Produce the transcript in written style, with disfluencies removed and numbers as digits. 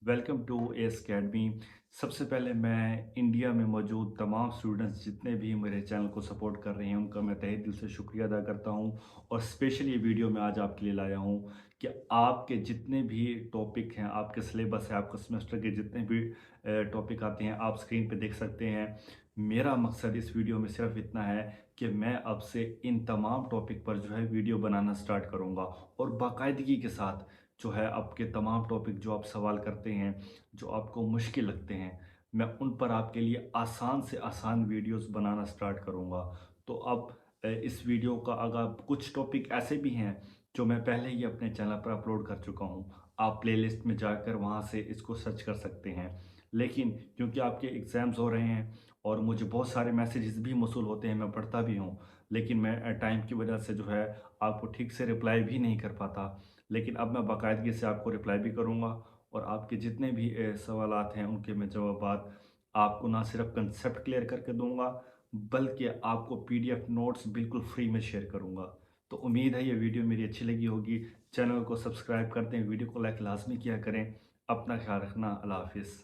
Welcome to S academy. सबसे पहले मैं इंडिया में मौजूद तमाम स्टूडेंट्स जितने भी मेरे चैनल को सपोर्ट कर रहे हैं उनका मैं तहे दिल से शुक्रिया अदा करता हूं। और स्पेशली ये वीडियो मैं आज आपके लिए लाया हूं कि आपके जितने भी टॉपिक हैं, आपके सिलेबस है, आपके सेमेस्टर के जितने भी टॉपिक आते हैं आप स्क्रीन पे देख सकते हैं। मेरा मकसद इस वीडियो में सिर्फ इतना है कि मैं अब से इन तमाम टॉपिक पर जो है वीडियो बनाना स्टार्ट करूँगा और बाकायदगी के साथ जो है आपके तमाम टॉपिक जो आप सवाल करते हैं, जो आपको मुश्किल लगते हैं, मैं उन पर आपके लिए आसान से आसान वीडियोस बनाना स्टार्ट करूँगा। तो अब इस वीडियो का अगर कुछ टॉपिक ऐसे भी हैं जो मैं पहले ही अपने चैनल पर अपलोड कर चुका हूँ, आप प्लेलिस्ट में जाकर वहाँ से इसको सर्च कर सकते हैं। लेकिन क्योंकि आपके एग्ज़ाम्स हो रहे हैं और मुझे बहुत सारे मैसेजेस भी मौसूल होते हैं, मैं पढ़ता भी हूँ, लेकिन मैं टाइम की वजह से जो है आपको ठीक से रिप्लाई भी नहीं कर पाता। लेकिन अब मैं बाकायदगी से आपको रिप्लाई भी करूँगा और आपके जितने भी सवालात हैं उनके मैं जवाबात आपको ना सिर्फ कंसेप्ट क्लियर करके दूँगा, बल्कि आपको पीडीएफ नोट्स बिल्कुल फ्री में शेयर करूँगा। तो उम्मीद है ये वीडियो मेरी अच्छी लगी होगी। चैनल को सब्सक्राइब कर दें, वीडियो को लाइक लाज़मी किया करें। अपना ख्याल रखना। अल्लाह हाफ़िज़।